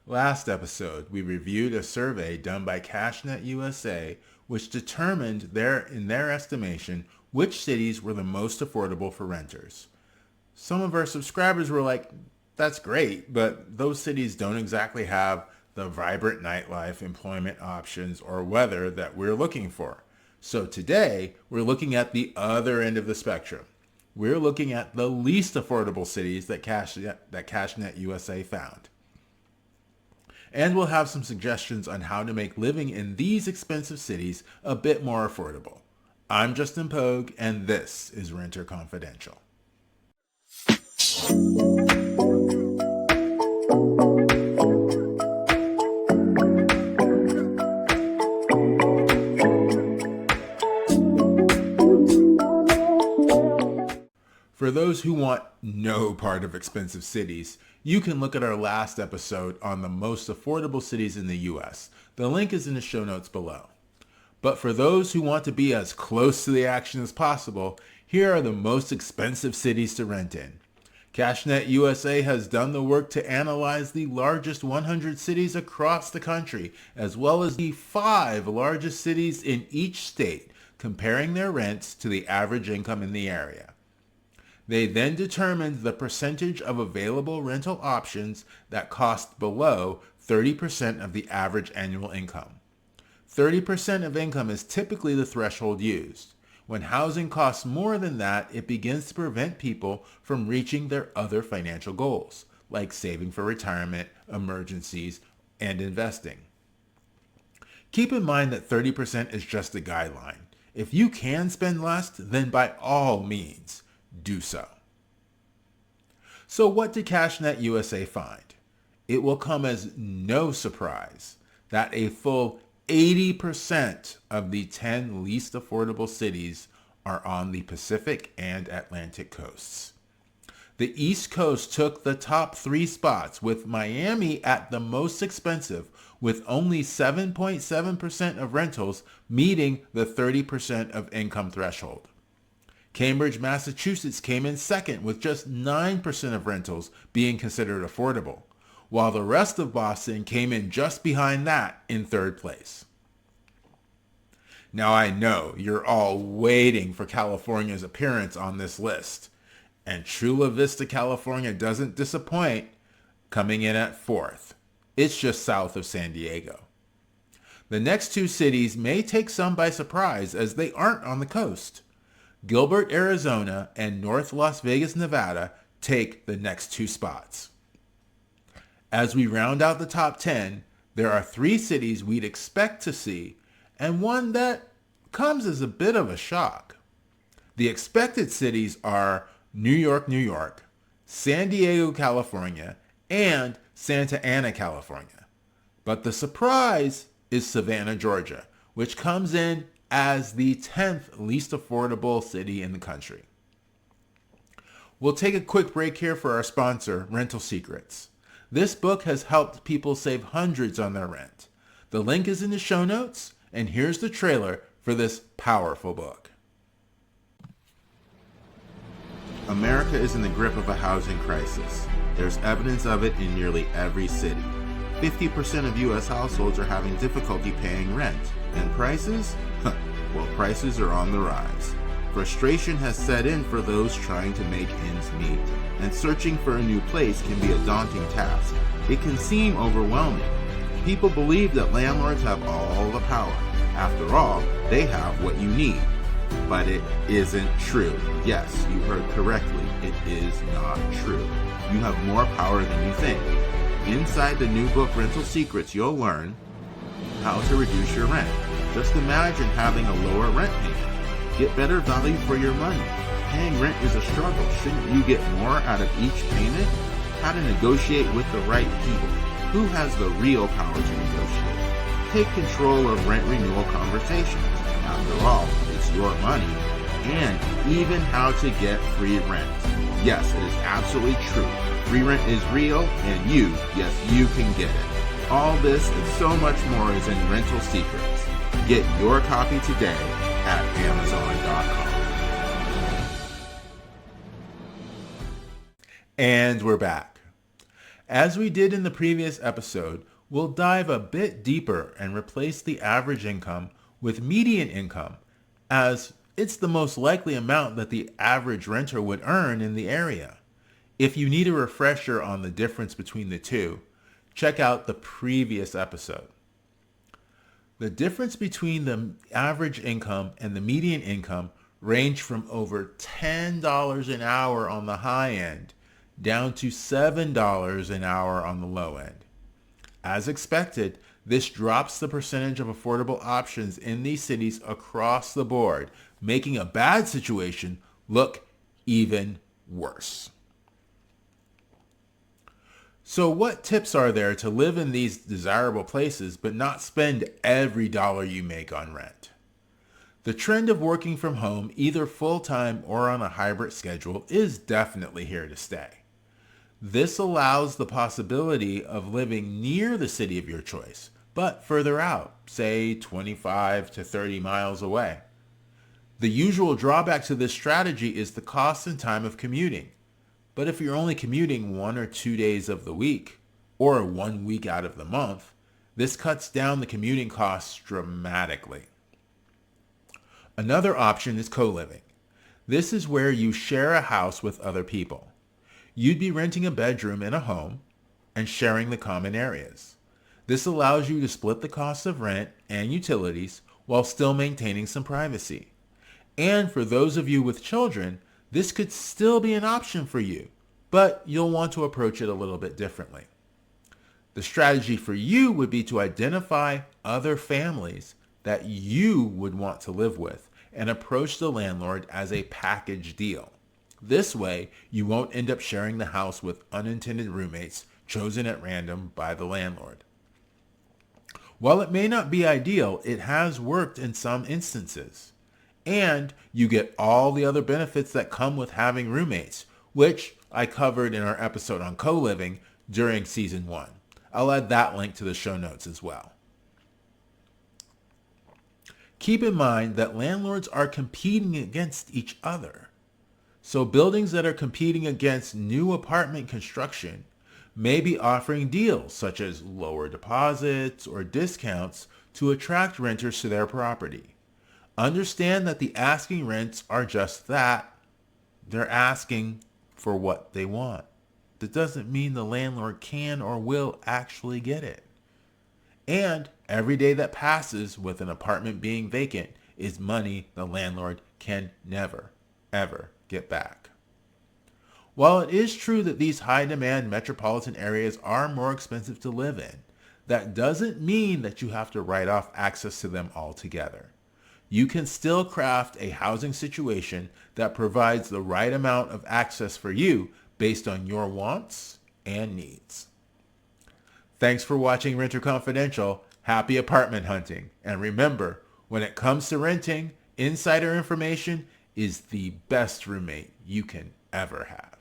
Last episode, we reviewed a survey done by CashNet USA, which determined in their estimation which cities were the most affordable for renters. Some of our subscribers were like, that's great, but those cities don't exactly have the vibrant nightlife, employment options, or weather that we're looking for. So today, we're looking at the other end of the spectrum. We're looking at the least affordable cities that CashNet USA found. And we'll have some suggestions on how to make living in these expensive cities a bit more affordable. I'm Justin Pogue, and this is Renter Confidential. For those who want no part of expensive cities, you can look at our last episode on the most affordable cities in the U.S. The link is in the show notes below. But for those who want to be as close to the action as possible, here are the most expensive cities to rent in. CashNet USA has done the work to analyze the largest 100 cities across the country, as well as the 5 largest cities in each state, comparing their rents to the average income in the area. They then determined the percentage of available rental options that cost below 30% of the average annual income. 30% of income is typically the threshold used. When housing costs more than that, it begins to prevent people from reaching their other financial goals, like saving for retirement, emergencies, and investing. Keep in mind that 30% is just a guideline. If you can spend less, then by all means, do so. So what did CashNet USA find? It will come as no surprise that a full 80% of the 10 least affordable cities are on the Pacific and Atlantic coasts. The East Coast took the top 3 spots, with Miami at the most expensive, with only 7.7% of rentals meeting the 30% of income threshold. Cambridge, Massachusetts came in second with just 9% of rentals being considered affordable, while the rest of Boston came in just behind that in third place. Now I know you're all waiting for California's appearance on this list, and Chula Vista, California doesn't disappoint, coming in at 4th. It's just south of San Diego. The next 2 cities may take some by surprise as they aren't on the coast. Gilbert, Arizona, and North Las Vegas, Nevada take the next 2 spots. As we round out the top 10, there are 3 cities we'd expect to see, and one that comes as a bit of a shock. The expected cities are New York, New York, San Diego, California, and Santa Ana, California. But the surprise is Savannah, Georgia, which comes in as the 10th least affordable city in the country. We'll take a quick break here for our sponsor, Rental Secrets. This book has helped people save hundreds on their rent. The link is in the show notes, and here's the trailer for this powerful book. America is in the grip of a housing crisis. There's evidence of it in nearly every city. 50% of U.S. households are having difficulty paying rent. And prices? Well, prices are on the rise. Frustration has set in for those trying to make ends meet, and searching for a new place can be a daunting task. It can seem overwhelming. People believe that landlords have all the power. After all, they have what you need. But it isn't true. Yes, you heard correctly. It is not true. You have more power than you think. Inside the new book, Rental Secrets, you'll learn how to reduce your rent. Just imagine having a lower rent payment. Get better value for your money. Paying rent is a struggle. Shouldn't you get more out of each payment? How to negotiate with the right people. Who has the real power to negotiate? Take control of rent renewal conversations. After all, it's your money. And even how to get free rent. Yes, it is absolutely true. Free rent is real, and yes, you can get it. All this and so much more is in Rental Secrets. Get your copy today at Amazon.com. And we're back. As we did in the previous episode, we'll dive a bit deeper and replace the average income with median income, as it's the most likely amount that the average renter would earn in the area. If you need a refresher on the difference between the two, check out the previous episode. The difference between the average income and the median income range from over $10 an hour on the high end down to $7 an hour on the low end. As expected, this drops the percentage of affordable options in these cities across the board, making a bad situation look even worse. So what tips are there to live in these desirable places but not spend every dollar you make on rent? The trend of working from home, either full-time or on a hybrid schedule, is definitely here to stay. This allows the possibility of living near the city of your choice, but further out, say 25 to 30 miles away. The usual drawback to this strategy is the cost and time of commuting. But if you're only commuting 1 or 2 days of the week, or 1 week out of the month, this cuts down the commuting costs dramatically. Another option is co-living. This is where you share a house with other people. You'd be renting a bedroom in a home and sharing the common areas. This allows you to split the cost of rent and utilities while still maintaining some privacy. And for those of you with children, this could still be an option for you, but you'll want to approach it a little bit differently. The strategy for you would be to identify other families that you would want to live with and approach the landlord as a package deal. This way, you won't end up sharing the house with unintended roommates chosen at random by the landlord. While it may not be ideal, it has worked in some instances. And you get all the other benefits that come with having roommates, which I covered in our episode on co-living during season 1. I'll add that link to the show notes as well. Keep in mind that landlords are competing against each other. So buildings that are competing against new apartment construction may be offering deals such as lower deposits or discounts to attract renters to their property. Understand that the asking rents are just that. They're asking for what they want. That doesn't mean the landlord can or will actually get it. And every day that passes with an apartment being vacant is money the landlord can never, ever get back. While it is true that these high-demand metropolitan areas are more expensive to live in, that doesn't mean that you have to write off access to them altogether. You can still craft a housing situation that provides the right amount of access for you based on your wants and needs. Thanks for watching Renter Confidential. Happy apartment hunting. And remember, when it comes to renting, insider information is the best roommate you can ever have.